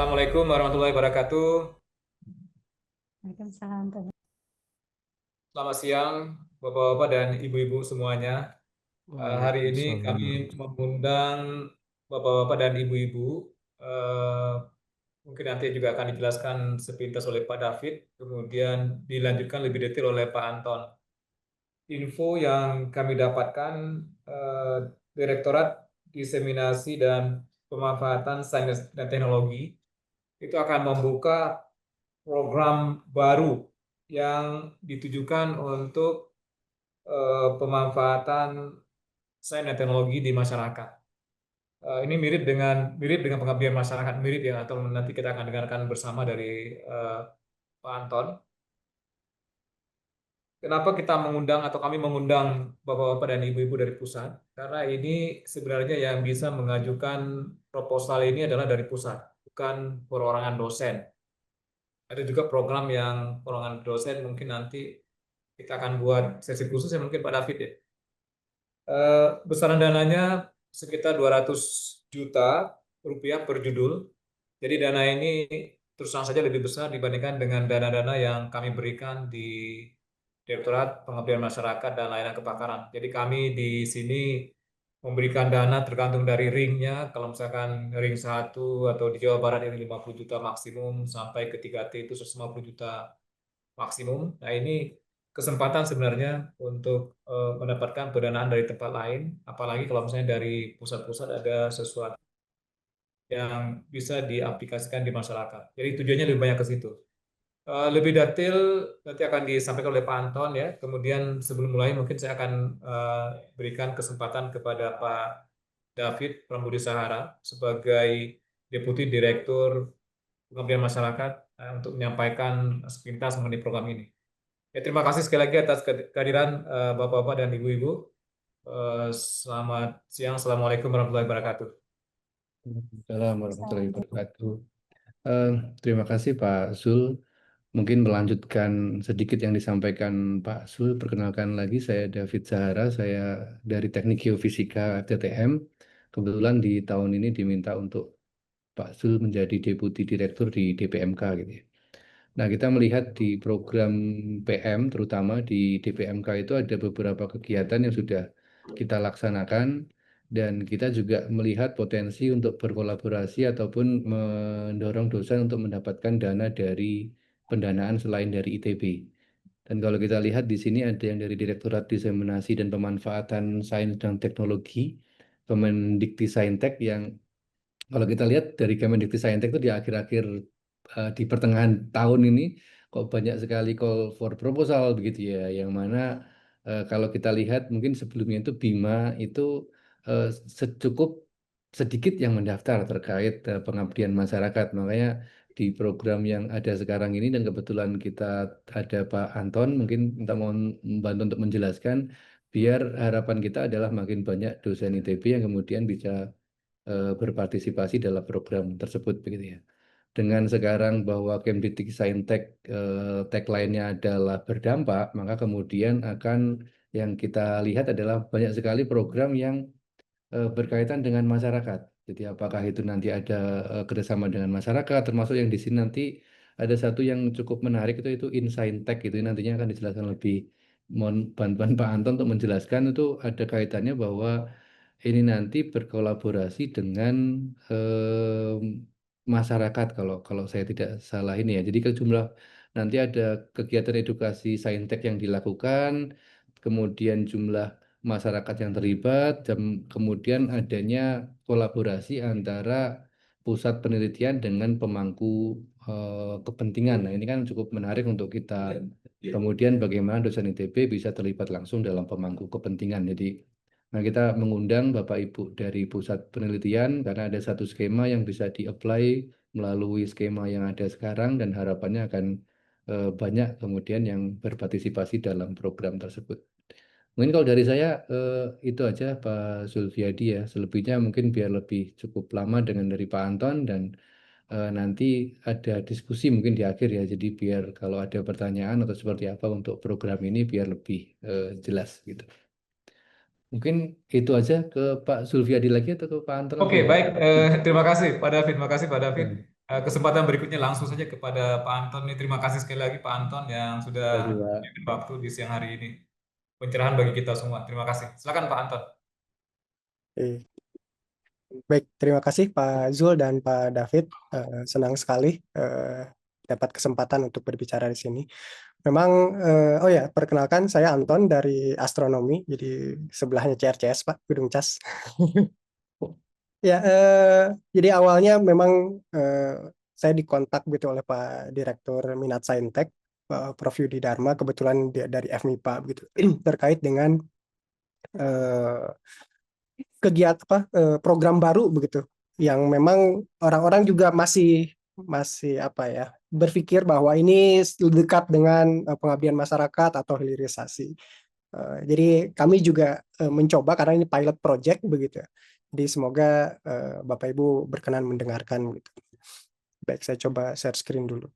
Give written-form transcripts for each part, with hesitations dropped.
Assalamualaikum warahmatullahi wabarakatuh. Waalaikumsalam. Selamat siang, Bapak-bapak dan Ibu-ibu semuanya. Hari ini Waalaikumsalam kami warahmatullahi mengundang Bapak-bapak dan Ibu-ibu. eh, Mungkin nanti juga akan dijelaskan sepintas oleh Pak David, kemudian dilanjutkan lebih detail oleh Pak Anton. Info yang kami dapatkan, eh, Direktorat Diseminasi dan Pemanfaatan Sains dan Teknologi itu akan membuka program baru yang ditujukan untuk pemanfaatan sains dan teknologi di masyarakat. Ini mirip dengan pengabdian masyarakat, mirip ya, atau nanti kita akan dengarkan bersama dari Pak Anton. Kenapa kita mengundang atau kami mengundang bapak-bapak dan ibu-ibu dari pusat? Karena ini sebenarnya yang bisa mengajukan proposal ini adalah dari pusat, bukan perorangan dosen. Ada juga program yang perorangan dosen, mungkin nanti kita akan buat sesi khusus ya, mungkin Pak David ya. Besaran dananya sekitar 200 juta rupiah per judul. Jadi dana ini terus terang saja lebih besar dibandingkan dengan dana-dana yang kami berikan di Direktorat Pengabdian Masyarakat dan Layanan Kepakaran. Jadi kami di sini memberikan dana tergantung dari ringnya. Kalau misalkan ring 1 atau di Jawa Barat ini 50 juta maksimum, sampai ke 3T itu 150 juta maksimum. Nah, ini kesempatan sebenarnya untuk mendapatkan pendanaan dari tempat lain, apalagi kalau misalnya dari pusat-pusat ada sesuatu yang bisa diaplikasikan di masyarakat. Jadi tujuannya lebih banyak ke situ. Lebih detail nanti akan disampaikan oleh Pak Anton ya. Kemudian sebelum mulai mungkin saya akan berikan kesempatan kepada Pak David Prambudi Sahara sebagai Deputi Direktur Pengabdian Masyarakat untuk menyampaikan sepintas mengenai program ini. Ya, terima kasih sekali lagi atas kehadiran Bapak-bapak dan Ibu-ibu. Selamat siang. Assalamualaikum warahmatullahi wabarakatuh. Assalamualaikum warahmatullahi wabarakatuh. Terima kasih Pak Zul. Mungkin melanjutkan sedikit yang disampaikan Pak Zul. Perkenalkan lagi, saya David Zahara, saya dari Teknik Geofisika FTTM. Kebetulan di tahun ini diminta untuk Pak Zul menjadi Deputi Direktur di DPMK gitu ya. Nah, kita melihat di program PM, terutama di DPMK itu ada beberapa kegiatan yang sudah kita laksanakan, dan kita juga melihat potensi untuk berkolaborasi ataupun mendorong dosen untuk mendapatkan dana dari pendanaan selain dari ITB. Dan kalau kita lihat di sini ada yang dari Direktorat Diseminasi dan Pemanfaatan Sains dan Teknologi, Kemendikti-Saintek, yang kalau kita lihat dari Kemendikti-Saintek itu di akhir-akhir di pertengahan tahun ini kok banyak sekali call for proposal begitu ya, yang mana kalau kita lihat mungkin sebelumnya itu Bima itu cukup sedikit yang mendaftar terkait pengabdian masyarakat. Makanya di program yang ada sekarang ini, dan kebetulan kita ada Pak Anton, mungkin minta mohon membantu untuk menjelaskan, biar harapan kita adalah makin banyak dosen ITB yang kemudian bisa berpartisipasi dalam program tersebut begitu ya. Dengan sekarang bahwa Kemdikti-Saintek tagline-nya adalah berdampak, maka kemudian akan yang kita lihat adalah banyak sekali program yang berkaitan dengan masyarakat. Jadi apakah itu nanti ada kerjasama dengan masyarakat, termasuk yang di sini nanti ada satu yang cukup menarik, itu Insaintek, itu nantinya akan dijelaskan lebih. Mohon bantuan Pak Anton untuk menjelaskan, itu ada kaitannya bahwa ini nanti berkolaborasi dengan masyarakat, kalau saya tidak salah ini ya. Jadi ke jumlah nanti ada kegiatan edukasi saintek yang dilakukan, kemudian jumlah masyarakat yang terlibat, dan kemudian adanya kolaborasi antara pusat penelitian dengan pemangku kepentingan. Nah, ini kan cukup menarik untuk kita. Kemudian bagaimana dosen ITB bisa terlibat langsung dalam pemangku kepentingan. Jadi, nah, kita mengundang Bapak Ibu dari pusat penelitian karena ada satu skema yang bisa di-apply melalui skema yang ada sekarang, dan harapannya akan banyak kemudian yang berpartisipasi dalam program tersebut. Mungkin kalau dari saya itu aja Pak Zulfiadi ya. Selebihnya mungkin biar lebih cukup lama dengan dari Pak Anton, dan nanti ada diskusi mungkin di akhir ya. Jadi biar kalau ada pertanyaan atau seperti apa untuk program ini biar lebih jelas gitu. Mungkin itu aja, ke Pak Zulfiadi lagi atau ke Pak Anton Oke, langsung ya? baik. Terima kasih Pak David. Terima kasih Pak David. Ya. Kesempatan berikutnya langsung saja kepada Pak Anton. Nih, terima kasih sekali lagi Pak Anton yang sudah Terima kasih, Pak. memberikan waktu di siang hari ini. Pencerahan bagi kita semua. Terima kasih. Silakan Pak Anton. Eh, Baik, terima kasih Pak Zul dan Pak David. Senang sekali dapat kesempatan untuk berbicara di sini. Memang, oh ya, perkenalkan saya Anton dari astronomi, jadi sebelahnya CRCS Pak, Gedung Cas. Ya, jadi awalnya memang saya dikontak gitu oleh Pak Direktur Minat Saintek, Prof. Yudi Dharma, kebetulan dia dari FMIPA begitu, terkait dengan eh, kegiatan program baru begitu yang memang orang-orang juga masih masih apa ya berpikir bahwa ini dekat dengan pengabdian masyarakat atau hilirisasi. Jadi kami juga mencoba karena ini pilot project begitu. Jadi semoga Bapak Ibu berkenan mendengarkan gitu. Baik, saya coba share screen dulu.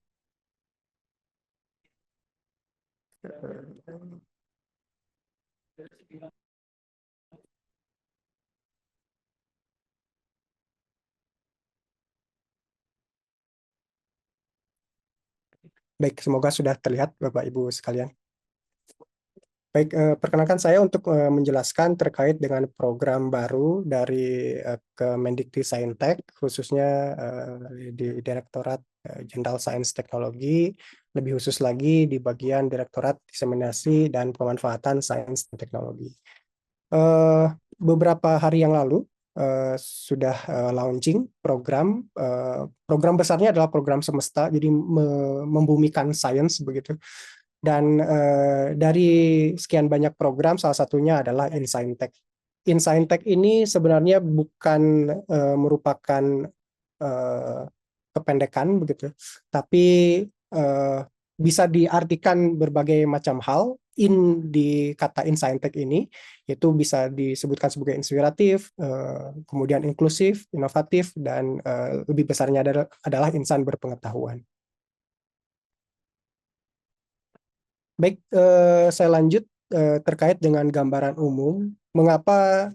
Baik, semoga sudah terlihat Bapak Ibu sekalian. Baik, perkenalkan saya untuk menjelaskan terkait dengan program baru dari Kemendikti-Saintek, khususnya di Direktorat Jenderal Sains Teknologi, lebih khusus lagi di bagian Direktorat Diseminasi dan Pemanfaatan Sains dan Teknologi. Beberapa hari yang lalu sudah launching program. Program besarnya adalah program semesta, jadi membumikan sains begitu. Dan dari sekian banyak program, salah satunya adalah InScientech. InScientech ini sebenarnya bukan merupakan eh, kependekan begitu, tapi eh, bisa diartikan berbagai macam hal. Di kata InScientech ini itu bisa disebutkan sebagai inspiratif, kemudian inklusif, inovatif, dan lebih besarnya adalah insan berpengetahuan. Baik, saya lanjut terkait dengan gambaran umum, mengapa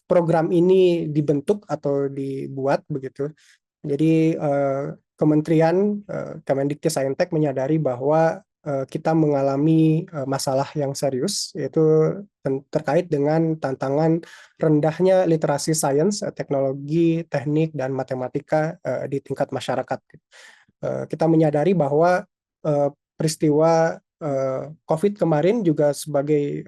program ini dibentuk atau dibuat begitu. Jadi Kementerian Kemendikti-Saintek menyadari bahwa kita mengalami masalah yang serius, yaitu terkait dengan tantangan rendahnya literasi sains, teknologi, teknik, dan matematika di tingkat masyarakat. Kita menyadari bahwa peristiwa COVID kemarin juga sebagai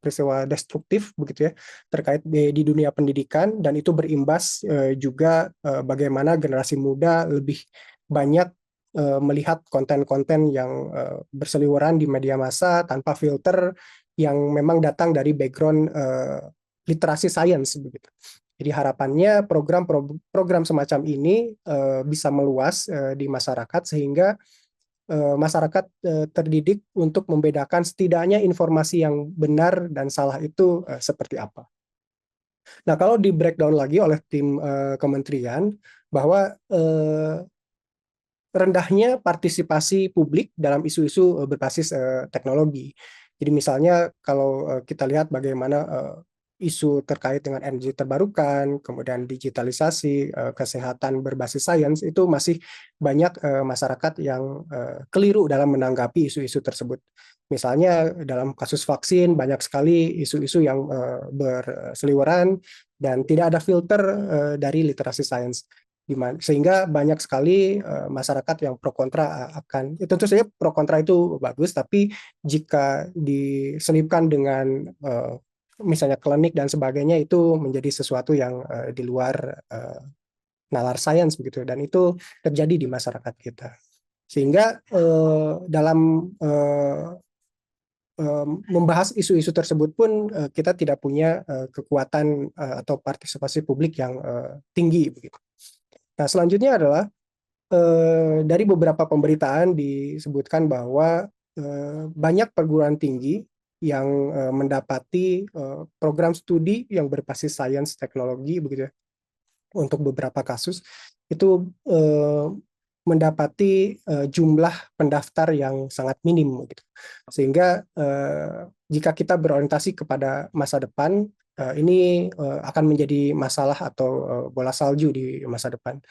peristiwa destruktif begitu ya terkait di dunia pendidikan, dan itu berimbas juga bagaimana generasi muda lebih banyak melihat konten-konten yang berseliweran di media massa tanpa filter yang memang datang dari background literasi sains begitu. Jadi harapannya program semacam ini bisa meluas di masyarakat sehingga masyarakat terdidik untuk membedakan setidaknya informasi yang benar dan salah itu seperti apa. Nah, kalau di breakdown lagi oleh tim kementerian bahwa rendahnya partisipasi publik dalam isu-isu berbasis teknologi. Jadi misalnya kalau kita lihat bagaimana isu terkait dengan energi terbarukan, kemudian digitalisasi, kesehatan berbasis sains, itu masih banyak masyarakat yang keliru dalam menanggapi isu-isu tersebut. Misalnya dalam kasus vaksin, banyak sekali isu-isu yang berseliweran dan tidak ada filter dari literasi sains. Sehingga banyak sekali masyarakat yang pro kontra akan, tentu saja pro kontra itu bagus, tapi jika diselipkan dengan misalnya klinik dan sebagainya, itu menjadi sesuatu yang di luar nalar sains begitu, dan itu terjadi di masyarakat kita. Sehingga dalam membahas isu-isu tersebut pun kita tidak punya kekuatan atau partisipasi publik yang tinggi begitu. Nah, selanjutnya adalah dari beberapa pemberitaan disebutkan bahwa banyak perguruan tinggi yang mendapati program studi yang berbasis sains teknologi begitu ya, untuk beberapa kasus itu mendapati jumlah pendaftar yang sangat minim gitu. Sehingga jika kita berorientasi kepada masa depan, ini akan menjadi masalah atau bola salju di masa depan.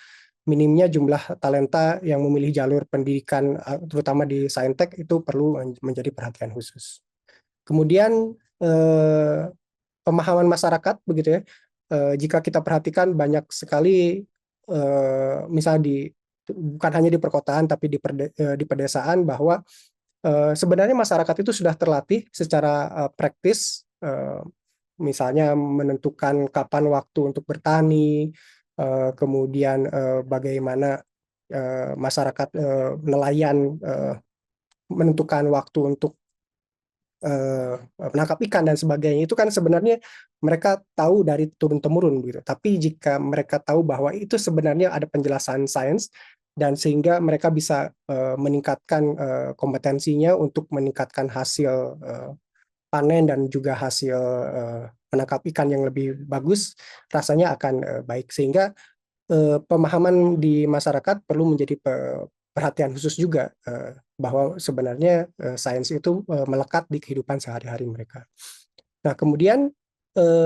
Minimnya jumlah talenta yang memilih jalur pendidikan, terutama di Saintek, itu perlu menjadi perhatian khusus. Kemudian pemahaman masyarakat begitu ya. Jika kita perhatikan banyak sekali, misalnya bukan hanya di perkotaan tapi di pedesaan, bahwa sebenarnya masyarakat itu sudah terlatih secara praktis, misalnya menentukan kapan waktu untuk bertani, kemudian bagaimana masyarakat nelayan menentukan waktu untuk menangkap ikan dan sebagainya. Itu kan sebenarnya mereka tahu dari turun-temurun gitu. Tapi jika mereka tahu bahwa itu sebenarnya ada penjelasan sains, dan sehingga mereka bisa meningkatkan kompetensinya untuk meningkatkan hasil panen dan juga hasil menangkap ikan yang lebih bagus, rasanya akan baik. Sehingga pemahaman di masyarakat perlu menjadi perhatian khusus juga, bahwa sebenarnya sains itu melekat di kehidupan sehari-hari mereka. Nah, kemudian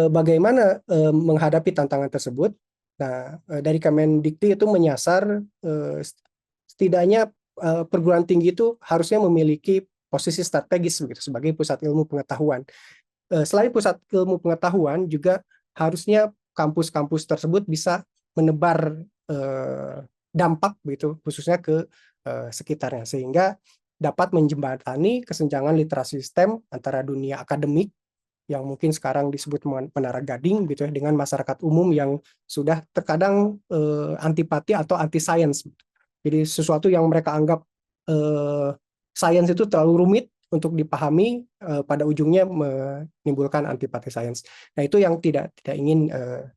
bagaimana menghadapi tantangan tersebut? Nah, dari Kemendikti itu menyasar setidaknya perguruan tinggi itu harusnya memiliki posisi strategis begitu sebagai pusat ilmu pengetahuan. Selain pusat ilmu pengetahuan, juga harusnya kampus-kampus tersebut bisa menebar dampak begitu, khususnya ke sekitarnya, sehingga dapat menjembatani kesenjangan literasi STEM antara dunia akademik yang mungkin sekarang disebut menara gading gitu ya, dengan masyarakat umum yang sudah terkadang antipati atau anti sains. Jadi sesuatu yang mereka anggap sains itu terlalu rumit untuk dipahami, pada ujungnya menimbulkan antipati sains. Nah, itu yang tidak ingin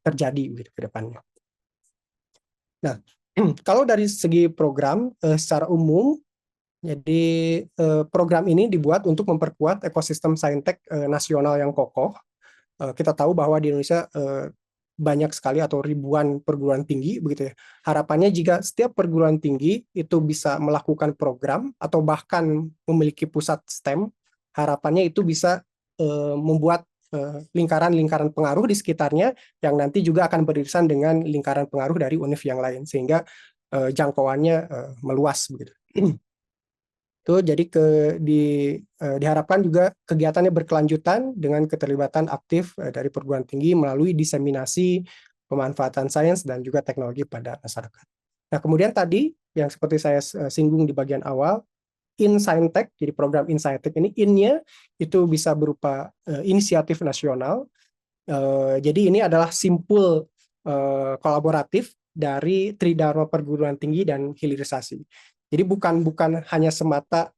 terjadi gitu ke depannya. Nah, kalau dari segi program secara umum, jadi program ini dibuat untuk memperkuat ekosistem saintek nasional yang kokoh. Kita tahu bahwa di Indonesia banyak sekali atau ribuan perguruan tinggi begitu ya. Harapannya jika setiap perguruan tinggi itu bisa melakukan program atau bahkan memiliki pusat STEM, harapannya itu bisa membuat lingkaran-lingkaran pengaruh di sekitarnya yang nanti juga akan beririsan dengan lingkaran pengaruh dari univ yang lain, sehingga jangkauannya meluas begitu. Tuh, jadi diharapkan juga kegiatannya berkelanjutan dengan keterlibatan aktif dari perguruan tinggi melalui diseminasi pemanfaatan sains dan juga teknologi pada masyarakat. Nah, kemudian tadi yang seperti saya singgung di bagian awal, InScientek, jadi program InScientek ini, in-nya itu bisa berupa inisiatif nasional. Jadi ini adalah simpul kolaboratif dari Tridharma Perguruan Tinggi dan Hilirisasi. Jadi bukan hanya semata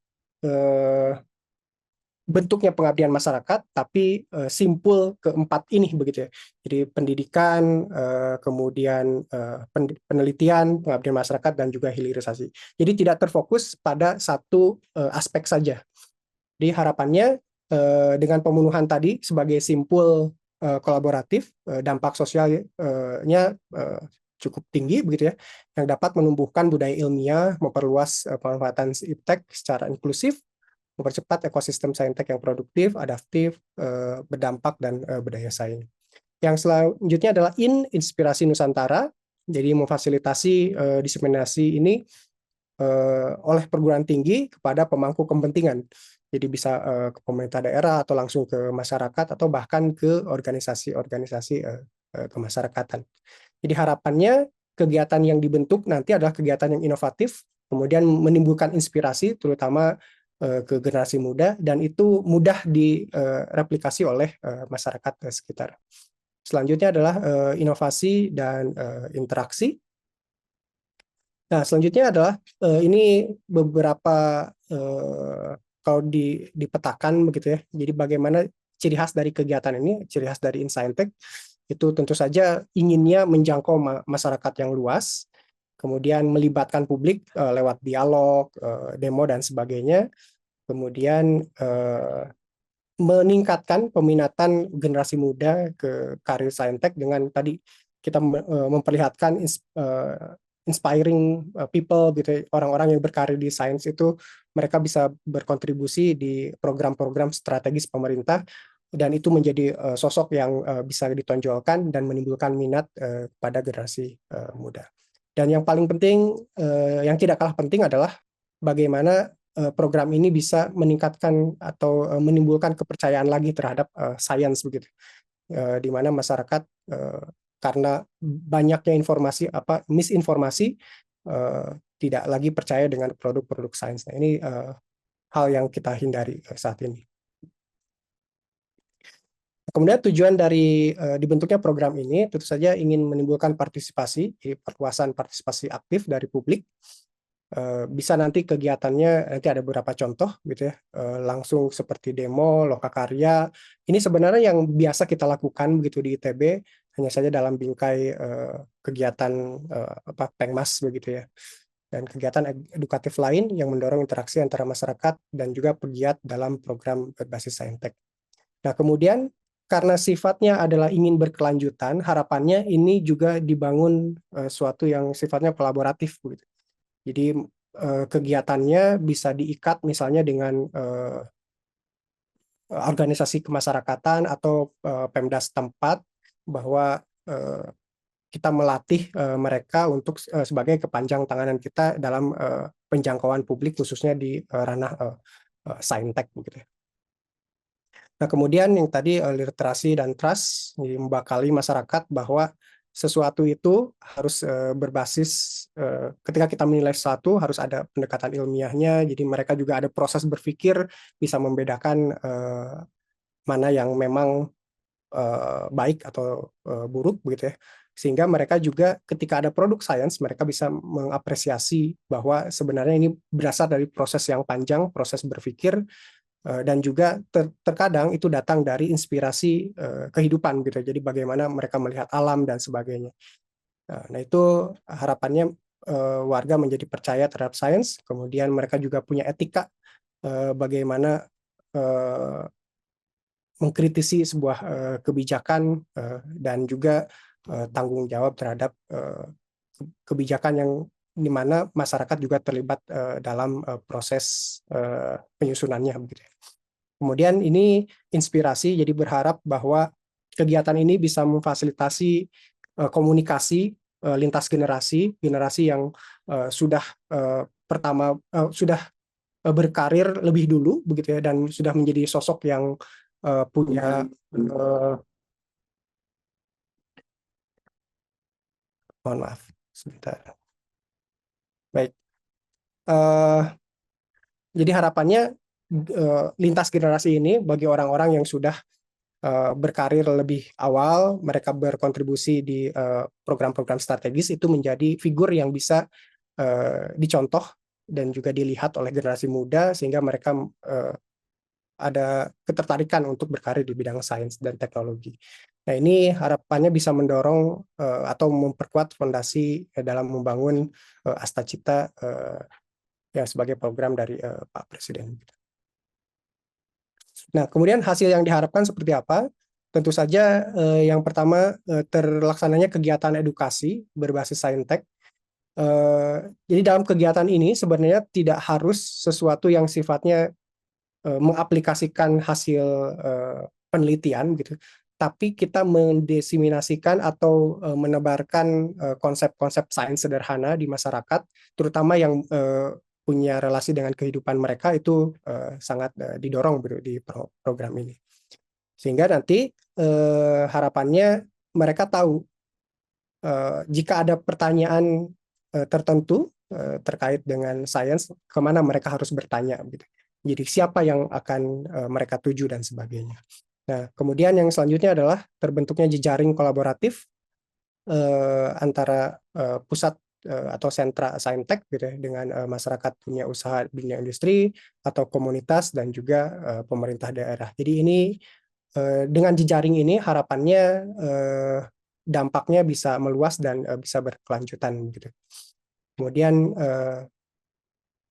bentuknya pengabdian masyarakat, tapi simpul keempat ini begitu ya. Jadi pendidikan, kemudian penelitian, pengabdian masyarakat, dan juga hilirisasi. Jadi tidak terfokus pada satu aspek saja. Jadi harapannya dengan pemenuhan tadi sebagai simpul kolaboratif, dampak sosialnya cukup tinggi begitu ya, yang dapat menumbuhkan budaya ilmiah, memperluas pemanfaatan iptek secara inklusif, mempercepat ekosistem saintek yang produktif, adaptif, berdampak, dan berdaya saing. Yang selanjutnya adalah inspirasi Nusantara, jadi memfasilitasi diseminasi ini oleh perguruan tinggi kepada pemangku kepentingan. Jadi bisa ke pemerintah daerah atau langsung ke masyarakat atau bahkan ke organisasi-organisasi kemasyarakatan. Jadi harapannya kegiatan yang dibentuk nanti adalah kegiatan yang inovatif, kemudian menimbulkan inspirasi terutama ke generasi muda, dan itu mudah direplikasi oleh masyarakat sekitar. Selanjutnya adalah inovasi dan interaksi. Nah, selanjutnya adalah ini beberapa kalau dipetakan begitu ya. Jadi bagaimana ciri khas dari kegiatan ini, ciri khas dari InScientek itu tentu saja inginnya menjangkau masyarakat yang luas, kemudian melibatkan publik lewat dialog, demo, dan sebagainya. Kemudian meningkatkan peminatan generasi muda ke karir saintek dengan tadi kita memperlihatkan inspiring people gitu, orang-orang yang berkarir di sains itu mereka bisa berkontribusi di program-program strategis pemerintah dan itu menjadi sosok yang bisa ditonjolkan dan menimbulkan minat pada generasi muda. Dan yang paling penting, yang tidak kalah penting adalah bagaimana program ini bisa meningkatkan atau menimbulkan kepercayaan lagi terhadap sains begitu. Di mana masyarakat karena banyaknya misinformasi tidak lagi percaya dengan produk-produk sains. Nah, ini hal yang kita hindari saat ini. Kemudian tujuan dari dibentuknya program ini tentu saja ingin menimbulkan partisipasi, perluasan partisipasi aktif dari publik. Bisa nanti kegiatannya nanti ada beberapa contoh gitu ya, langsung seperti demo, lokakarya. Ini sebenarnya yang biasa kita lakukan begitu di ITB, hanya saja dalam bingkai kegiatan Pengmas begitu ya. Dan kegiatan edukatif lain yang mendorong interaksi antara masyarakat dan juga pegiat dalam program berbasis saintek. Nah, kemudian karena sifatnya adalah ingin berkelanjutan, harapannya ini juga dibangun suatu yang sifatnya kolaboratif begitu. Jadi kegiatannya bisa diikat misalnya dengan organisasi kemasyarakatan atau Pemda setempat, bahwa kita melatih mereka untuk sebagai kepanjang tanganan kita dalam penjangkauan publik khususnya di ranah saintek begitu. Nah, kemudian yang tadi literasi dan trust membekali masyarakat bahwa sesuatu itu harus berbasis, ketika kita menilai sesuatu harus ada pendekatan ilmiahnya, jadi mereka juga ada proses berpikir, bisa membedakan mana yang memang baik atau buruk begitu ya. Sehingga mereka juga ketika ada produk sains, mereka bisa mengapresiasi bahwa sebenarnya ini berasal dari proses yang panjang, proses berpikir, dan juga terkadang itu datang dari inspirasi kehidupan gitu. Jadi bagaimana mereka melihat alam dan sebagainya. Nah, itu harapannya warga menjadi percaya terhadap sains, kemudian mereka juga punya etika bagaimana mengkritisi sebuah kebijakan dan juga tanggung jawab terhadap kebijakan yang di mana masyarakat juga terlibat dalam proses penyusunannya begitu. Kemudian ini inspirasi, jadi berharap bahwa kegiatan ini bisa memfasilitasi komunikasi lintas generasi yang sudah sudah berkarir lebih dulu begitu ya, dan sudah menjadi sosok yang punya mohon maaf sebentar. Baik. Jadi harapannya lintas generasi ini bagi orang-orang yang sudah berkarir lebih awal, mereka berkontribusi di program-program strategis, itu menjadi figur yang bisa dicontoh dan juga dilihat oleh generasi muda, sehingga mereka ada ketertarikan untuk berkarir di bidang sains dan teknologi. Nah, ini harapannya bisa mendorong atau memperkuat fondasi dalam membangun Astacita yang sebagai program dari Pak Presiden. Nah, kemudian hasil yang diharapkan seperti apa? Tentu saja yang pertama terlaksananya kegiatan edukasi berbasis saintek. Jadi dalam kegiatan ini sebenarnya tidak harus sesuatu yang sifatnya mengaplikasikan hasil penelitian gitu, tapi kita mendesiminasikan atau menebarkan konsep-konsep sains sederhana di masyarakat, terutama yang punya relasi dengan kehidupan mereka, itu sangat didorong di program ini. Sehingga nanti harapannya mereka tahu jika ada pertanyaan tertentu terkait dengan sains, kemana mereka harus bertanya gitu. Jadi siapa yang akan mereka tuju dan sebagainya. Nah, kemudian yang selanjutnya adalah terbentuknya jejaring kolaboratif antara pusat atau sentra saintek gitu ya, dengan masyarakat dunia usaha, dunia industri, atau komunitas dan juga pemerintah daerah. Jadi ini dengan jejaring ini harapannya dampaknya bisa meluas dan bisa berkelanjutan gitu. Kemudian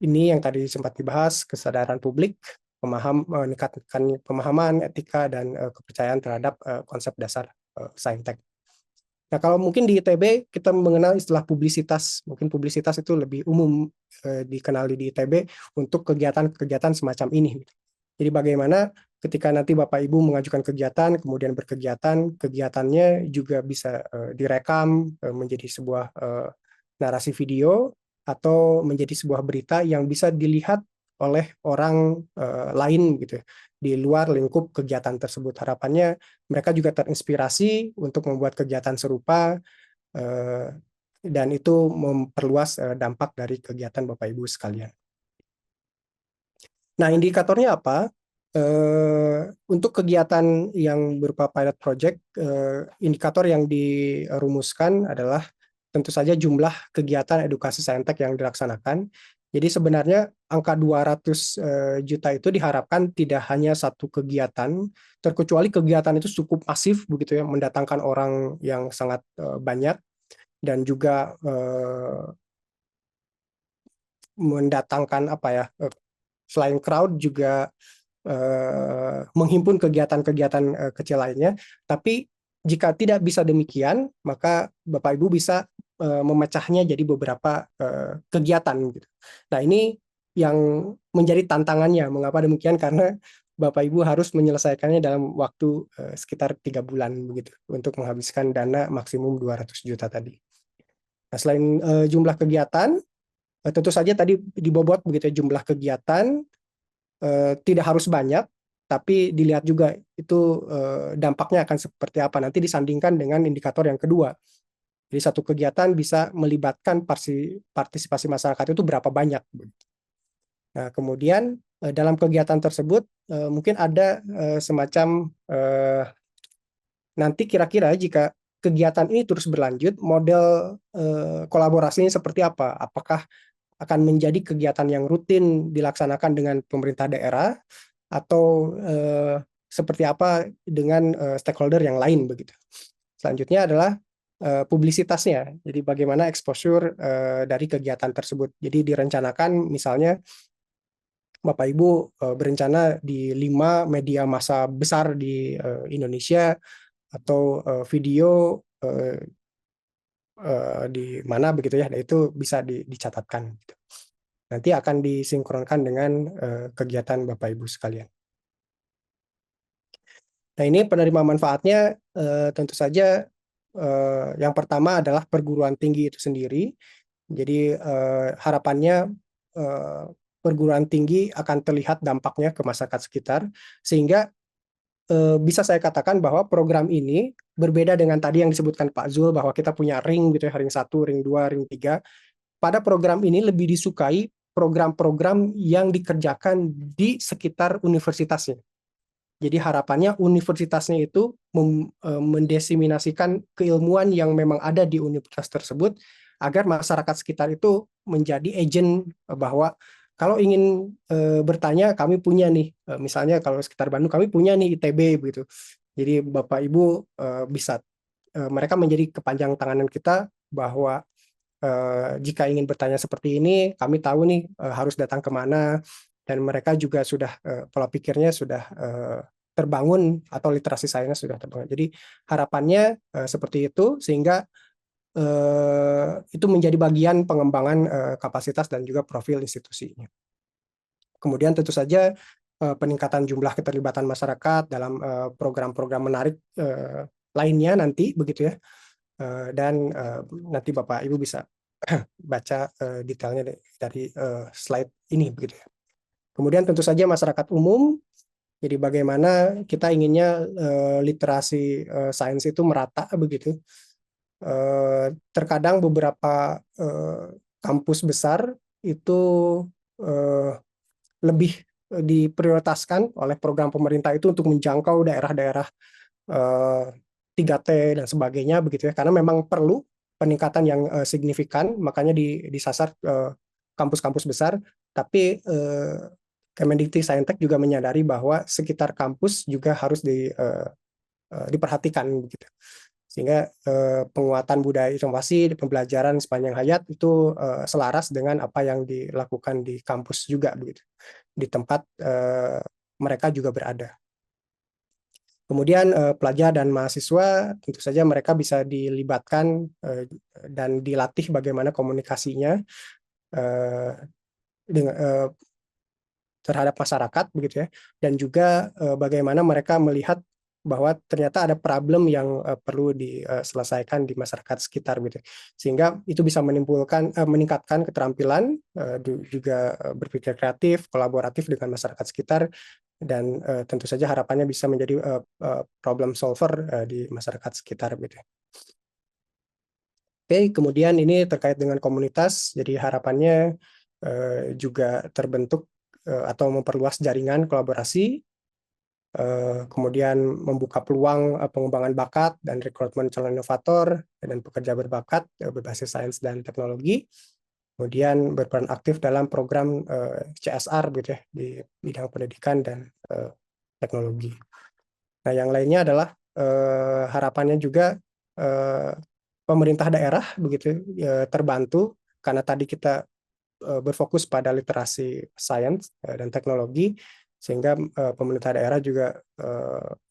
ini yang tadi sempat dibahas, kesadaran publik, meningkatkan pemahaman, etika, dan kepercayaan terhadap konsep dasar saintek. Nah, kalau mungkin di ITB kita mengenal istilah publisitas, mungkin publisitas itu lebih umum dikenali di ITB untuk kegiatan-kegiatan semacam ini. Jadi bagaimana ketika nanti Bapak Ibu mengajukan kegiatan, kemudian berkegiatan, kegiatannya juga bisa direkam menjadi sebuah narasi video atau menjadi sebuah berita yang bisa dilihat oleh orang lain gitu di luar lingkup kegiatan tersebut. Harapannya mereka juga terinspirasi untuk membuat kegiatan serupa dan itu memperluas dampak dari kegiatan Bapak Ibu sekalian. Nah, indikatornya apa? Untuk kegiatan yang berupa pilot project, indikator yang dirumuskan adalah tentu saja jumlah kegiatan edukasi saintek yang dilaksanakan. Jadi sebenarnya angka 200 juta itu diharapkan tidak hanya satu kegiatan, terkecuali kegiatan itu cukup masif begitu ya, mendatangkan orang yang sangat banyak dan juga mendatangkan apa ya, selain crowd juga menghimpun kegiatan-kegiatan kecil lainnya. Tapi jika tidak bisa demikian, maka Bapak Ibu bisa memecahnya jadi beberapa kegiatan gitu. Nah, ini yang menjadi tantangannya. Mengapa demikian? Karena Bapak Ibu harus menyelesaikannya dalam waktu sekitar 3 bulan begitu untuk menghabiskan dana maksimum 200 juta tadi. Nah, selain jumlah kegiatan, tentu saja tadi dibobot begitu ya, jumlah kegiatan tidak harus banyak, tapi dilihat juga itu dampaknya akan seperti apa. Nanti disandingkan dengan indikator yang kedua. Jadi satu kegiatan bisa melibatkan partisipasi masyarakat itu berapa banyak. Nah, kemudian dalam kegiatan tersebut mungkin ada semacam nanti kira-kira jika kegiatan ini terus berlanjut, model kolaborasinya seperti apa? Apakah akan menjadi kegiatan yang rutin dilaksanakan dengan pemerintah daerah atau seperti apa dengan stakeholder yang lain begitu. Selanjutnya adalah publisitasnya. Jadi bagaimana exposure dari kegiatan tersebut. Jadi direncanakan misalnya Bapak Ibu berencana di 5 media massa besar di Indonesia atau video di mana begitu ya, dan itu bisa dicatatkan. Gitu. Nanti akan disinkronkan dengan kegiatan Bapak Ibu sekalian. Nah, ini penerima manfaatnya tentu saja yang pertama adalah perguruan tinggi itu sendiri. Jadi harapannya perguruan tinggi akan terlihat dampaknya ke masyarakat sekitar, sehingga bisa saya katakan bahwa program ini berbeda dengan tadi yang disebutkan Pak Zul bahwa kita punya ring gitu ya, ring 1, ring 2, ring 3. Pada program ini lebih disukai program-program yang dikerjakan di sekitar universitasnya. Jadi harapannya universitasnya itu mendesiminasikan keilmuan yang memang ada di universitas tersebut agar masyarakat sekitar itu menjadi agent bahwa kalau ingin bertanya kami punya nih, misalnya kalau sekitar Bandung kami punya nih ITB begitu. Jadi Bapak Ibu bisa mereka menjadi kepanjang tanganan kita bahwa jika ingin bertanya seperti ini, kami tahu nih harus datang kemana, dan mereka juga sudah pola pikirnya sudah terbangun atau literasi sainsnya sudah terbangun. Jadi harapannya seperti itu sehingga itu menjadi bagian pengembangan kapasitas dan juga profil institusinya. Kemudian tentu saja peningkatan jumlah keterlibatan masyarakat dalam program-program menarik lainnya nanti begitu ya. Dan nanti Bapak Ibu bisa baca detailnya dari slide ini begitu ya. Kemudian tentu saja masyarakat umum. Jadi bagaimana kita inginnya literasi sains itu merata begitu. Terkadang beberapa kampus besar itu lebih diprioritaskan oleh program pemerintah itu untuk menjangkau daerah-daerah 3T dan sebagainya begitu ya, karena memang perlu peningkatan yang signifikan, makanya disasar kampus-kampus besar. Tapi Kemendikti-Saintek juga menyadari bahwa sekitar kampus juga harus diperhatikan begitu. Sehingga penguatan budaya inovasi, pembelajaran sepanjang hayat itu selaras dengan apa yang dilakukan di kampus juga begitu, di tempat mereka juga berada. Kemudian pelajar dan mahasiswa tentu saja mereka bisa dilibatkan dan dilatih bagaimana komunikasinya dengan terhadap masyarakat begitu ya, dan juga bagaimana mereka melihat bahwa ternyata ada problem yang perlu diselesaikan di masyarakat sekitar gitu. Sehingga itu bisa meningkatkan keterampilan, juga berpikir kreatif, kolaboratif dengan masyarakat sekitar, dan tentu saja harapannya bisa menjadi problem solver di masyarakat sekitar gitu. Oke, kemudian ini terkait dengan komunitas, jadi harapannya juga terbentuk atau memperluas jaringan kolaborasi, kemudian membuka peluang pengembangan bakat dan rekrutmen calon inovator dan pekerja berbakat berbasis sains dan teknologi, kemudian berperan aktif dalam program CSR gitu ya, di bidang pendidikan dan teknologi. Nah, yang lainnya adalah harapannya juga pemerintah daerah begitu terbantu, karena tadi kita berfokus pada literasi sains dan teknologi, sehingga pemerintah daerah juga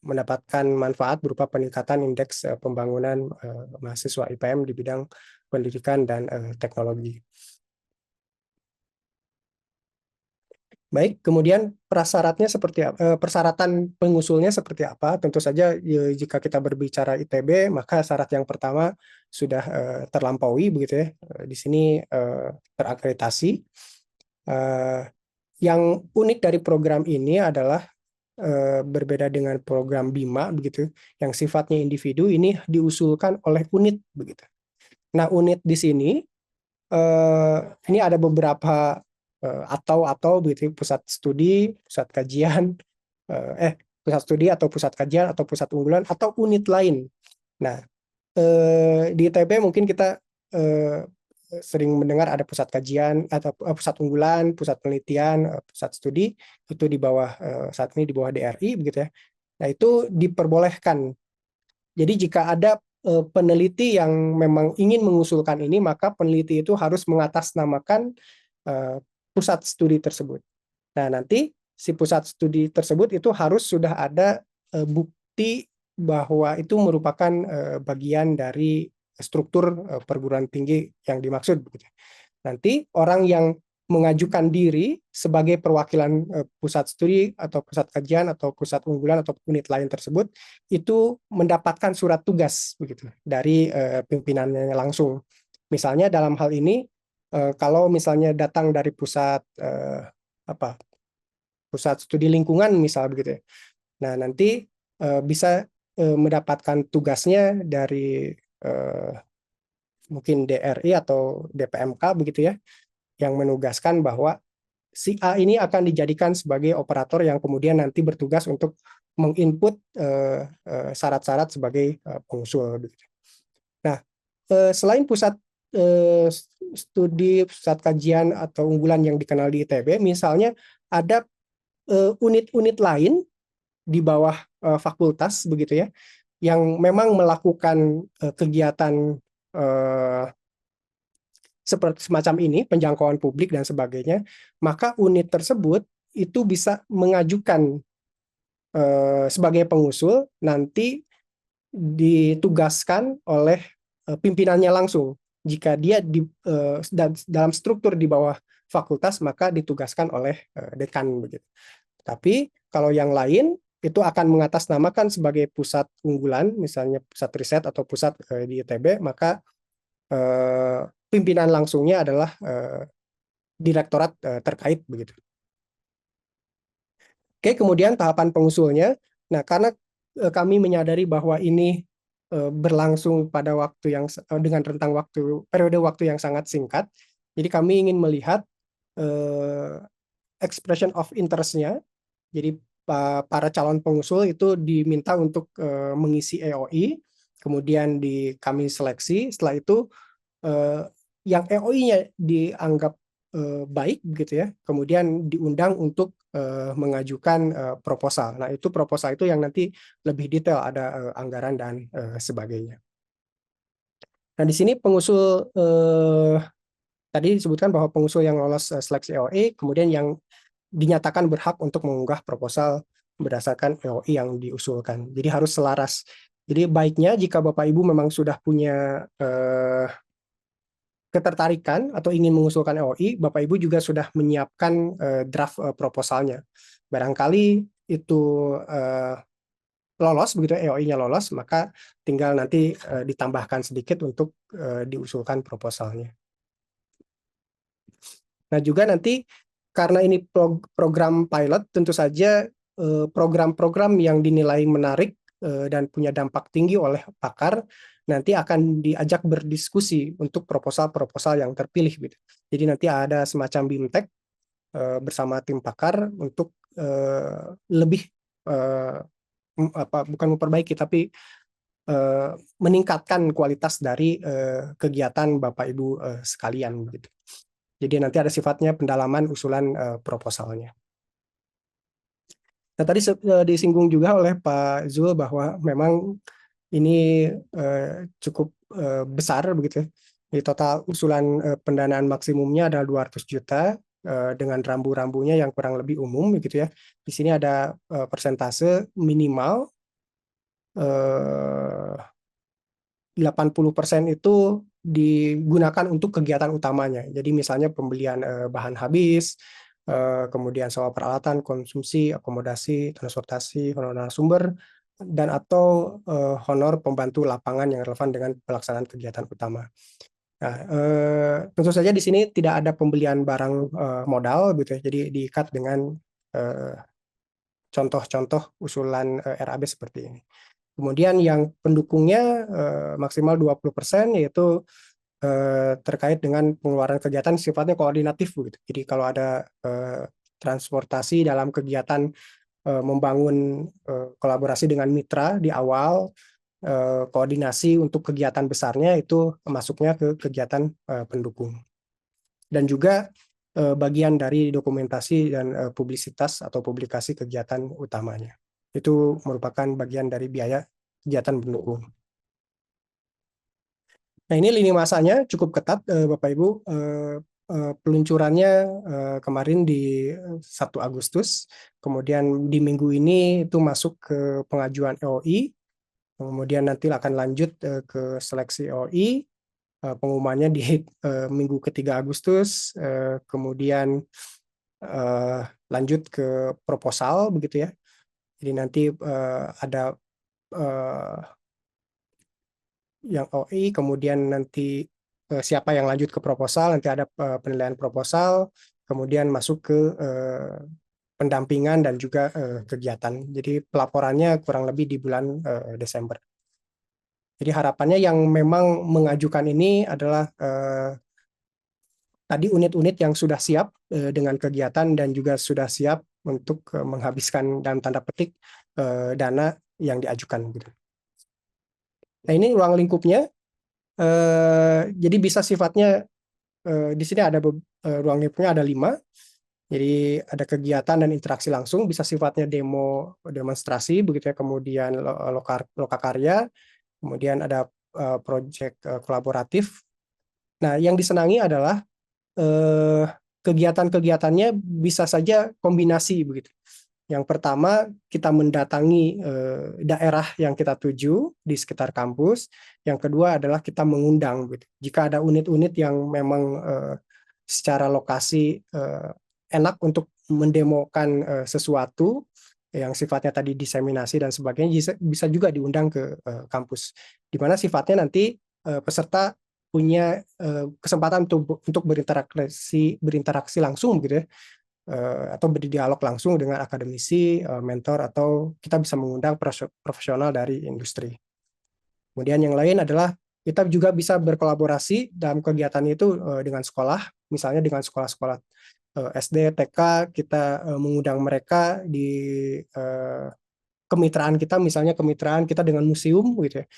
mendapatkan manfaat berupa peningkatan indeks pembangunan mahasiswa IPM di bidang pendidikan dan teknologi. Baik, kemudian persyaratan pengusulnya seperti apa? Tentu saja jika kita berbicara ITB, maka syarat yang pertama sudah terlampaui begitu ya. Di sini terakreditasi. Yang unik dari program ini adalah berbeda dengan program BIMA begitu, yang sifatnya individu, ini diusulkan oleh unit begitu. Nah, unit di sini ini ada beberapa atau begitu, pusat studi, pusat kajian, pusat studi atau pusat kajian atau pusat unggulan atau unit lain. Nah, di ITB mungkin kita sering mendengar ada pusat kajian atau pusat unggulan, pusat penelitian, pusat studi, itu di bawah saat ini di bawah DRI begitu ya. Nah, itu diperbolehkan. Jadi jika ada peneliti yang memang ingin mengusulkan ini, maka peneliti itu harus mengatasnamakan pusat studi tersebut. Nah, nanti si pusat studi tersebut itu harus sudah ada bukti bahwa itu merupakan bagian dari struktur perguruan tinggi yang dimaksud. Nanti orang yang mengajukan diri sebagai perwakilan pusat studi atau pusat kajian atau pusat unggulan atau unit lain tersebut itu mendapatkan surat tugas begitu dari pimpinannya langsung. Misalnya dalam hal ini kalau misalnya datang dari pusat pusat studi lingkungan misal begitu ya. Nah, nanti bisa mendapatkan tugasnya dari mungkin DRI atau DPMK begitu ya, yang menugaskan bahwa si A ini akan dijadikan sebagai operator yang kemudian nanti bertugas untuk menginput syarat-syarat sebagai pengusul. Nah, selain pusat studi, pusat kajian atau unggulan yang dikenal di ITB, misalnya ada unit-unit lain di bawah fakultas begitu ya, yang memang melakukan kegiatan seperti semacam ini, penjangkauan publik dan sebagainya, maka unit tersebut itu bisa mengajukan sebagai pengusul, nanti ditugaskan oleh pimpinannya langsung. Jika dia dalam struktur di bawah fakultas, maka ditugaskan oleh dekan begitu. Tapi kalau yang lain itu akan mengatasnamakan sebagai pusat unggulan, misalnya pusat riset atau pusat di ITB, maka pimpinan langsungnya adalah direktorat terkait begitu. Oke, kemudian tahapan pengusulnya. Nah, karena kami menyadari bahwa ini berlangsung pada waktu yang dengan rentang periode waktu yang sangat singkat, jadi kami ingin melihat expression of interest-nya. Jadi para calon pengusul itu diminta untuk mengisi EOI, kemudian kami seleksi. Setelah itu yang EOI-nya dianggap baik gitu ya, kemudian diundang untuk mengajukan proposal. Nah, itu proposal itu yang nanti lebih detail, ada anggaran dan sebagainya. Nah, di sini pengusul tadi disebutkan bahwa pengusul yang lolos seleksi EOI, kemudian yang dinyatakan berhak untuk mengunggah proposal berdasarkan EOI yang diusulkan. Jadi harus selaras. Jadi baiknya jika Bapak Ibu memang sudah punya ketertarikan atau ingin mengusulkan EOI, Bapak Ibu juga sudah menyiapkan draft proposalnya. Barangkali itu lolos begitu, EOI-nya lolos, maka tinggal nanti ditambahkan sedikit untuk diusulkan proposalnya. Nah, juga nanti karena ini program pilot, tentu saja program-program yang dinilai menarik dan punya dampak tinggi oleh pakar nanti akan diajak berdiskusi untuk proposal-proposal yang terpilih gitu. Jadi nanti ada semacam BIMTEK bersama tim pakar untuk lebih bukan memperbaiki tapi meningkatkan kualitas dari kegiatan Bapak Ibu sekalian gitu. Jadi nanti ada sifatnya pendalaman usulan proposalnya. Nah, tadi disinggung juga oleh Pak Zul bahwa memang ini cukup besar begitu ya. Di total usulan pendanaan maksimumnya adalah 200 juta dengan rambu-rambunya yang kurang lebih umum begitu ya. Di sini ada persentase minimal 80% itu digunakan untuk kegiatan utamanya. Jadi misalnya pembelian bahan habis, kemudian sewa peralatan, konsumsi, akomodasi, transportasi, honor narasumber, dan atau honor pembantu lapangan yang relevan dengan pelaksanaan kegiatan utama. Nah, tentu saja di sini tidak ada pembelian barang modal gitu ya. Jadi diikat dengan contoh-contoh usulan RAB seperti ini. Kemudian yang pendukungnya maksimal 20% yaitu terkait dengan pengeluaran kegiatan sifatnya koordinatif begitu. Jadi kalau ada transportasi dalam kegiatan membangun kolaborasi dengan mitra di awal, koordinasi untuk kegiatan besarnya itu masuknya ke kegiatan pendukung. Dan juga bagian dari dokumentasi dan publisitas atau publikasi kegiatan utamanya. Itu merupakan bagian dari biaya kegiatan pendukung. Nah, ini lini masanya cukup ketat, Bapak Ibu. Peluncurannya kemarin di 1 Agustus, kemudian di minggu ini itu masuk ke pengajuan EOI, kemudian nanti akan lanjut ke seleksi EOI, pengumumannya di minggu ke-3 Agustus, kemudian lanjut ke proposal begitu ya. Jadi nanti ada yang OI, kemudian nanti siapa yang lanjut ke proposal, nanti ada penilaian proposal, kemudian masuk ke pendampingan dan juga kegiatan. Jadi pelaporannya kurang lebih di bulan Desember. Jadi harapannya yang memang mengajukan ini adalah tadi unit-unit yang sudah siap dengan kegiatan dan juga sudah siap untuk menghabiskan dalam tanda petik dana yang diajukan gitu. Nah, ini ruang lingkupnya. Jadi bisa sifatnya di sini ada ruang lingkupnya ada 5. Jadi ada kegiatan dan interaksi langsung, bisa sifatnya demonstrasi begitu ya, kemudian lokakarya, kemudian ada proyek kolaboratif. Nah, yang disenangi adalah kegiatan-kegiatannya bisa saja kombinasi begitu. Yang pertama, kita mendatangi daerah yang kita tuju di sekitar kampus. Yang kedua adalah kita mengundang. Gitu. Jika ada unit-unit yang memang secara lokasi enak untuk mendemokan sesuatu yang sifatnya tadi diseminasi dan sebagainya, bisa juga diundang ke kampus. Di mana sifatnya nanti peserta punya kesempatan untuk berinteraksi langsung gitu ya. Atau berdialog langsung dengan akademisi, mentor, atau kita bisa mengundang profesional dari industri. Kemudian yang lain adalah kita juga bisa berkolaborasi dalam kegiatan itu dengan sekolah, misalnya dengan sekolah-sekolah SD, TK, kita mengundang mereka di kemitraan kita, misalnya kemitraan kita dengan museum gitu ya.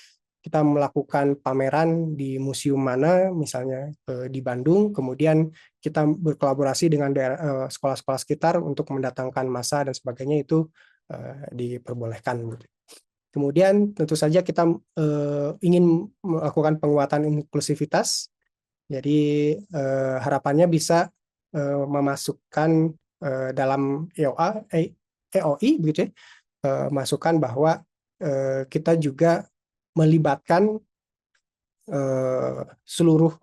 Kita melakukan pameran di museum mana, misalnya di Bandung, kemudian kita berkolaborasi dengan sekolah-sekolah sekitar untuk mendatangkan massa dan sebagainya, itu diperbolehkan. Kemudian tentu saja kita ingin melakukan penguatan inklusivitas, jadi harapannya bisa memasukkan dalam EOI begitu ya, masukan bahwa kita juga melibatkan seluruh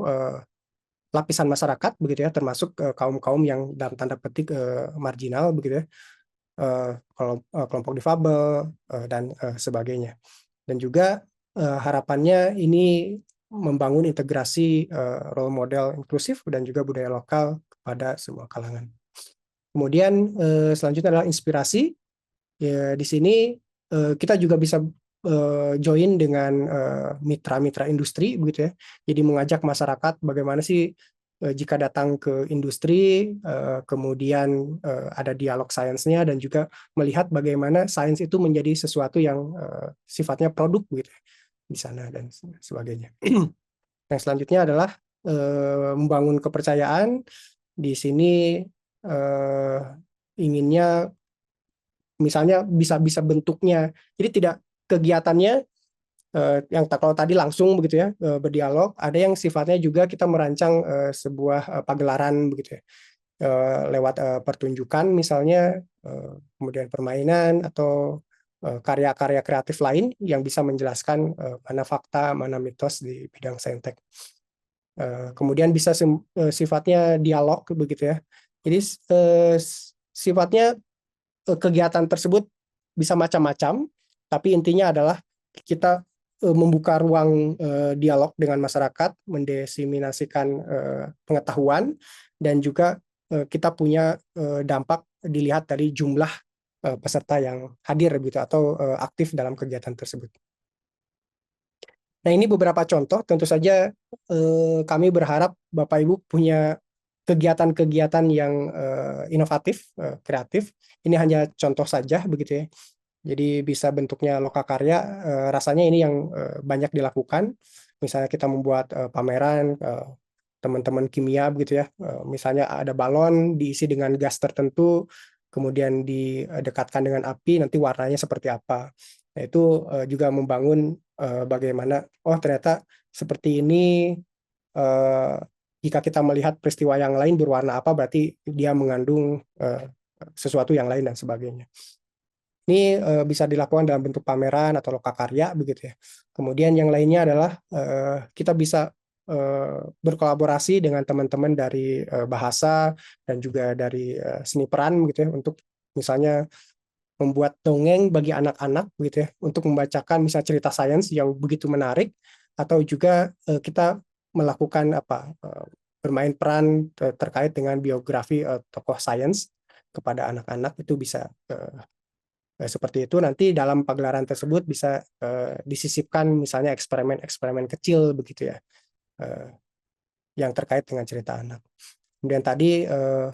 lapisan masyarakat begitu ya, termasuk kaum-kaum yang dalam tanda petik marginal begitu ya, kelompok difabel dan sebagainya. Dan juga harapannya ini membangun integrasi role model inklusif dan juga budaya lokal kepada semua kalangan. Kemudian selanjutnya adalah inspirasi. Ya, di sini kita juga bisa join dengan mitra-mitra industri begitu ya. Jadi mengajak masyarakat bagaimana sih jika datang ke industri, kemudian ada dialog sainsnya dan juga melihat bagaimana sains itu menjadi sesuatu yang sifatnya produk gitu ya, di sana dan sebagainya. Yang selanjutnya adalah membangun kepercayaan. Di sini inginnya misalnya bisa bentuknya, jadi tidak kegiatannya yang kalau tadi langsung begitu ya berdialog, ada yang sifatnya juga kita merancang sebuah pagelaran begitu ya, lewat pertunjukan misalnya, kemudian permainan atau karya-karya kreatif lain yang bisa menjelaskan mana fakta, mana mitos di bidang saintek. Kemudian bisa sifatnya dialog begitu ya. Jadi sifatnya kegiatan tersebut bisa macam-macam, tapi intinya adalah kita membuka ruang dialog dengan masyarakat, mendesiminasikan pengetahuan, dan juga kita punya dampak dilihat dari jumlah peserta yang hadir gitu atau aktif dalam kegiatan tersebut. Nah, ini beberapa contoh. Tentu saja kami berharap Bapak Ibu punya kegiatan-kegiatan yang inovatif, kreatif. Ini hanya contoh saja begitu ya. Jadi bisa bentuknya lokakarya. Rasanya ini yang banyak dilakukan. Misalnya kita membuat pameran teman-teman kimia begitu ya. Misalnya ada balon diisi dengan gas tertentu, kemudian didekatkan dengan api, nanti warnanya seperti apa. Nah, itu juga membangun bagaimana, oh ternyata seperti ini, jika kita melihat peristiwa yang lain berwarna apa, berarti dia mengandung sesuatu yang lain dan sebagainya. Ini bisa dilakukan dalam bentuk pameran atau lokakarya begitu ya. Kemudian yang lainnya adalah kita bisa berkolaborasi dengan teman-teman dari bahasa dan juga dari seni peran gitu ya, untuk misalnya membuat dongeng bagi anak-anak gitu ya, untuk membacakan misal cerita sains yang begitu menarik, atau juga kita melakukan bermain peran terkait dengan biografi tokoh sains kepada anak-anak. Itu bisa seperti itu. Nanti dalam pagelaran tersebut bisa disisipkan misalnya eksperimen-eksperimen kecil begitu ya, yang terkait dengan cerita anak. Kemudian tadi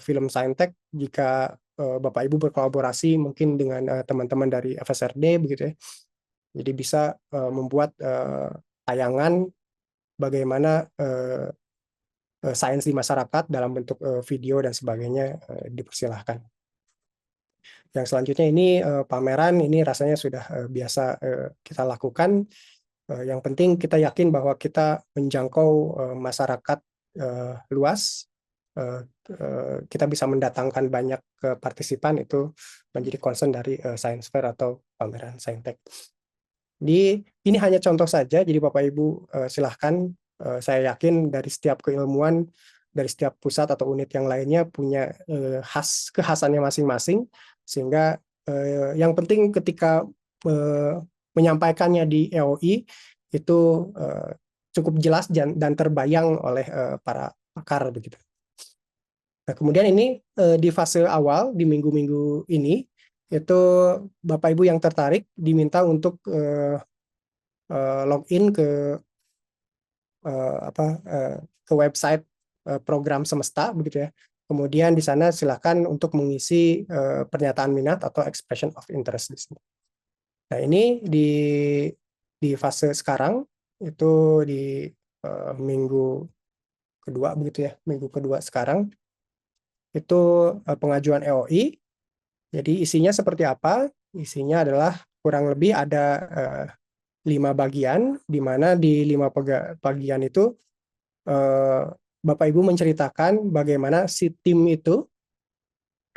film saintek, jika Bapak Ibu berkolaborasi mungkin dengan teman-teman dari FSRD begitu ya, jadi bisa membuat tayangan bagaimana sains di masyarakat dalam bentuk video dan sebagainya, dipersilahkan. Yang selanjutnya ini pameran, ini rasanya sudah biasa kita lakukan. Yang penting kita yakin bahwa kita menjangkau masyarakat luas, kita bisa mendatangkan banyak partisipan, itu menjadi concern dari science fair atau pameran saintek. Ini hanya contoh saja, jadi Bapak Ibu silahkan, saya yakin dari setiap keilmuan, dari setiap pusat atau unit yang lainnya punya kekhasannya masing-masing, sehingga yang penting ketika menyampaikannya di EOI itu cukup jelas dan terbayang oleh para pakar begitu. Nah, kemudian ini di fase awal di minggu-minggu ini itu Bapak Ibu yang tertarik diminta untuk login ke website program semesta begitu ya. Kemudian di sana silakan untuk mengisi pernyataan minat atau expression of interest di sini. Nah, ini di fase sekarang itu di minggu kedua begitu ya, minggu kedua sekarang itu pengajuan EOI. Jadi isinya seperti apa? Isinya adalah kurang lebih ada 5 bagian, di mana di 5 bagian itu Bapak Ibu menceritakan bagaimana si tim itu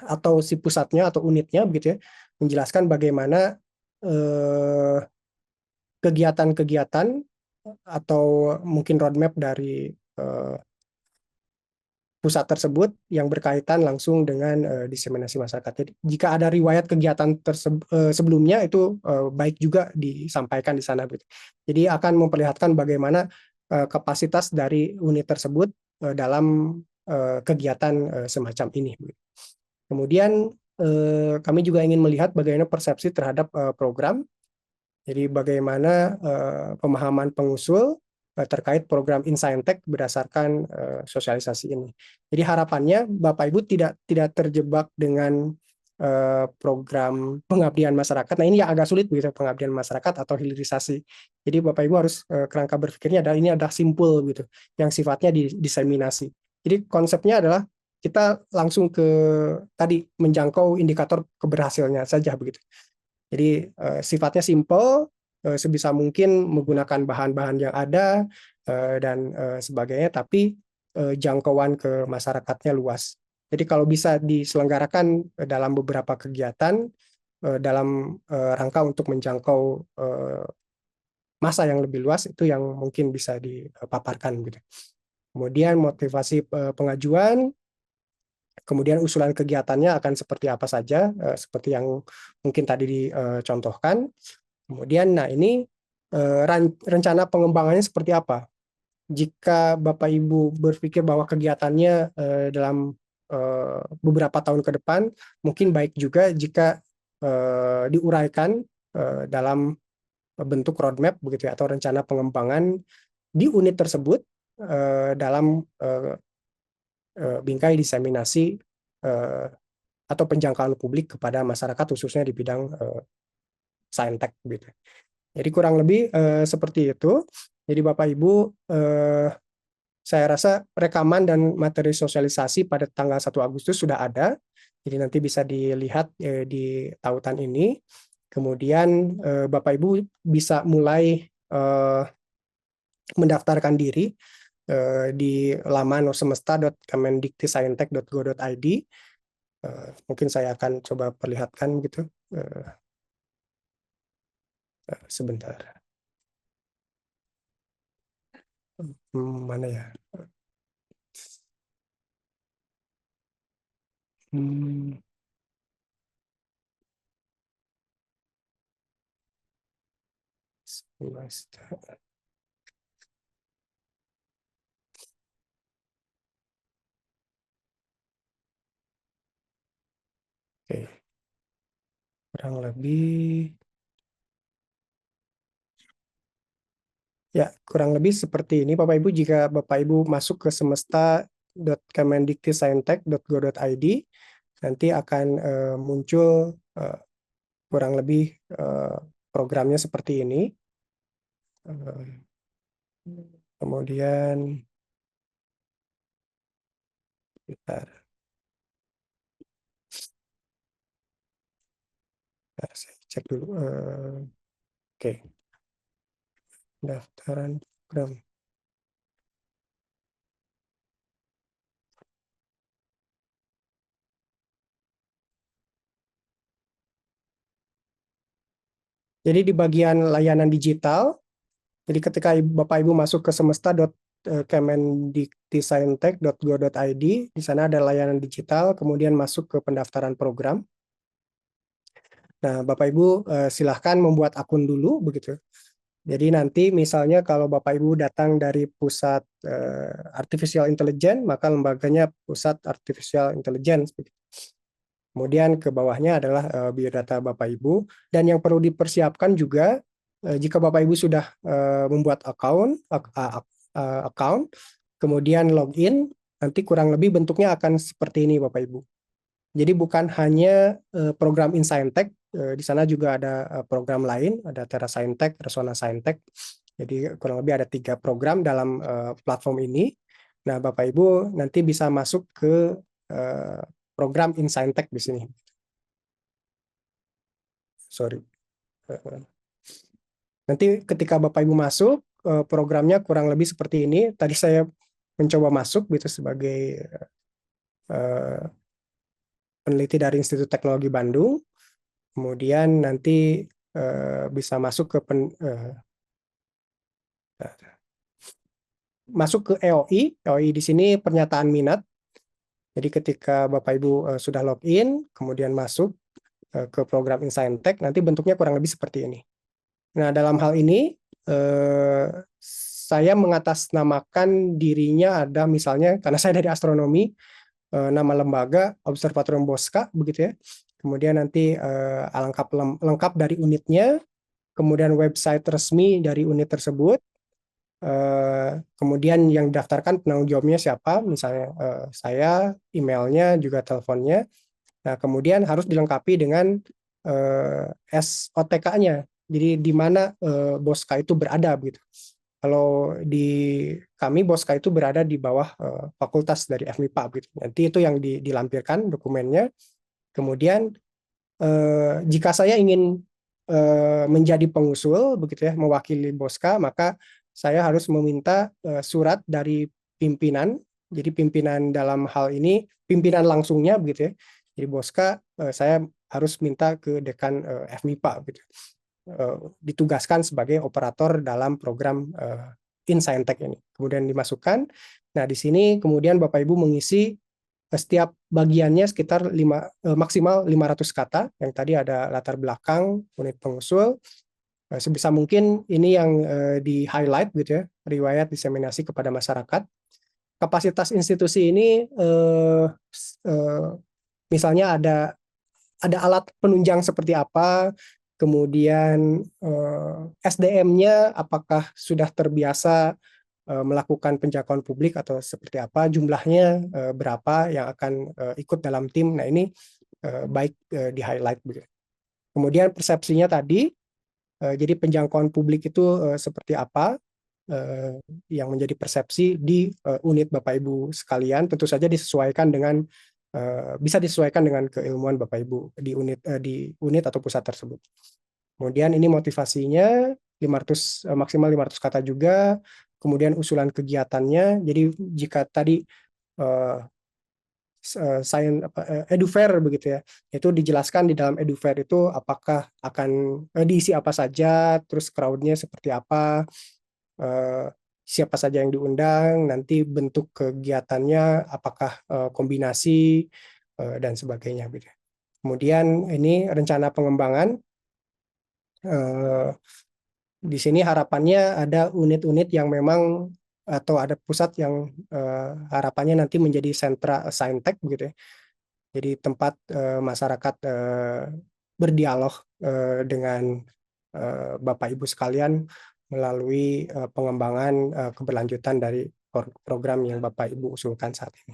atau si pusatnya atau unitnya begitu ya, menjelaskan bagaimana kegiatan-kegiatan atau mungkin roadmap dari pusat tersebut yang berkaitan langsung dengan diseminasi masyarakat. Jadi jika ada riwayat kegiatan sebelumnya itu baik juga disampaikan di sana. Jadi akan memperlihatkan bagaimana kapasitas dari unit tersebut dalam kegiatan semacam ini. Kemudian kami juga ingin melihat bagaimana persepsi terhadap program. Jadi bagaimana pemahaman pengusul terkait program Insaintek berdasarkan sosialisasi ini. Jadi harapannya Bapak Ibu tidak terjebak dengan program pengabdian masyarakat. Nah ini yang agak sulit begitu, pengabdian masyarakat atau hilirisasi. Jadi Bapak Ibu harus kerangka berpikirnya adalah ini adalah simpul gitu, yang sifatnya diseminasi. Jadi konsepnya adalah kita langsung ke tadi menjangkau indikator keberhasilannya saja begitu. Jadi sifatnya simple, sebisa mungkin menggunakan bahan-bahan yang ada dan sebagainya, tapi jangkauan ke masyarakatnya luas. Jadi kalau bisa diselenggarakan dalam beberapa kegiatan dalam rangka untuk menjangkau masa yang lebih luas, itu yang mungkin bisa dipaparkan gitu. Kemudian motivasi pengajuan, kemudian usulan kegiatannya akan seperti apa saja, seperti yang mungkin tadi dicontohkan. Kemudian, nah ini rencana pengembangannya seperti apa? Jika Bapak Ibu berpikir bahwa kegiatannya dalam beberapa tahun ke depan, mungkin baik juga jika diuraikan dalam bentuk roadmap begitu ya, atau rencana pengembangan di unit tersebut dalam bingkai diseminasi atau penjangkauan publik kepada masyarakat khususnya di bidang saintek gitu. Jadi kurang lebih seperti itu. Jadi Bapak Ibu, saya rasa rekaman dan materi sosialisasi pada tanggal 1 Agustus sudah ada. Jadi nanti bisa dilihat di tautan ini. Kemudian Bapak Ibu bisa mulai mendaftarkan diri di laman semesta.kemendiktisaintek.go.id. Mungkin saya akan coba perlihatkan gitu sebentar. Mana ya? Oke, kurang lebih ya, kurang lebih seperti ini Bapak Ibu. Jika Bapak Ibu masuk ke semesta.kemendiktisaintek.go.id, nanti akan muncul kurang lebih programnya seperti ini. Kemudian saya cek dulu. Oke, daftaran program. Jadi di bagian layanan digital, jadi ketika Bapak Ibu masuk ke semesta.kemendiktisaintek.go.id, di sana ada layanan digital, kemudian masuk ke pendaftaran program. Nah, Bapak Ibu silahkan membuat akun dulu begitu. Jadi nanti misalnya kalau Bapak Ibu datang dari pusat artificial intelligence, maka lembaganya pusat artificial intelligence. Kemudian ke bawahnya adalah biodata Bapak Ibu. Dan yang perlu dipersiapkan juga jika Bapak Ibu sudah membuat account, kemudian login, nanti kurang lebih bentuknya akan seperti ini Bapak Ibu. Jadi bukan hanya program Insaintek, di sana juga ada program lain, ada TerraSaintek, Resona Saintek. Jadi kurang lebih ada 3 program dalam platform ini. Nah, Bapak Ibu nanti bisa masuk ke program Insaintek di sini. Sorry. Nanti ketika Bapak Ibu masuk, programnya kurang lebih seperti ini. Tadi saya mencoba masuk gitu sebagai peneliti dari Institut Teknologi Bandung. Kemudian nanti bisa masuk ke masuk ke EOI. EOI di sini pernyataan minat. Jadi ketika Bapak Ibu sudah login, kemudian masuk ke program Insaintek, nanti bentuknya kurang lebih seperti ini. Nah, dalam hal ini saya mengatasnamakan dirinya ada misalnya, karena saya dari astronomi, nama lembaga Observatorium Bosca, begitu ya. Kemudian nanti lengkap dari unitnya, kemudian website resmi dari unit tersebut, kemudian yang didaftarkan penanggung jawabnya siapa, misalnya saya, emailnya, juga teleponnya. Nah, kemudian harus dilengkapi dengan SOTK-nya. Jadi di mana Bosca itu berada begitu. Kalau di kami Bosca itu berada di bawah fakultas dari FMIPA gitu. Nanti itu yang dilampirkan dokumennya. Kemudian jika saya ingin menjadi pengusul begitu ya, mewakili Bosca, maka saya harus meminta surat dari pimpinan. Jadi pimpinan dalam hal ini pimpinan langsungnya begitu ya. Jadi Bosca saya harus minta ke dekan FMIPA gitu. Ditugaskan sebagai operator dalam program Insaintek ini. Kemudian dimasukkan. Nah, di sini kemudian Bapak Ibu mengisi setiap bagiannya sekitar maksimal 500 kata. Yang tadi ada latar belakang, unit pengusul. Sebisa mungkin ini yang di-highlight gitu ya, riwayat diseminasi kepada masyarakat. Kapasitas institusi ini misalnya ada alat penunjang seperti apa, kemudian SDM-nya apakah sudah terbiasa melakukan penjangkauan publik atau seperti apa, jumlahnya berapa yang akan ikut dalam tim. Nah, ini baik di-highlight begitu. Kemudian persepsinya tadi, jadi penjangkauan publik itu seperti apa yang menjadi persepsi di unit Bapak Ibu sekalian, tentu saja disesuaikan dengan bisa disesuaikan dengan keilmuan Bapak Ibu di unit atau pusat tersebut. Kemudian ini motivasinya 500 maksimal 500 kata juga. Kemudian usulan kegiatannya. Jadi jika tadi edufair begitu ya, itu dijelaskan di dalam edufair itu apakah akan diisi apa saja, terus crowd-nya seperti apa, siapa saja yang diundang, nanti bentuk kegiatannya apakah kombinasi dan sebagainya. Kemudian ini rencana pengembangan. Di sini harapannya ada unit-unit yang memang atau ada pusat yang harapannya nanti menjadi sentra saintek begitu ya. Jadi tempat masyarakat berdialog dengan Bapak Ibu sekalian melalui pengembangan keberlanjutan dari program yang Bapak Ibu usulkan saat ini.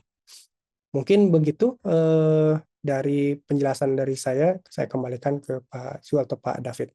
Mungkin begitu dari penjelasan dari saya kembalikan ke Pak Zul atau Pak David.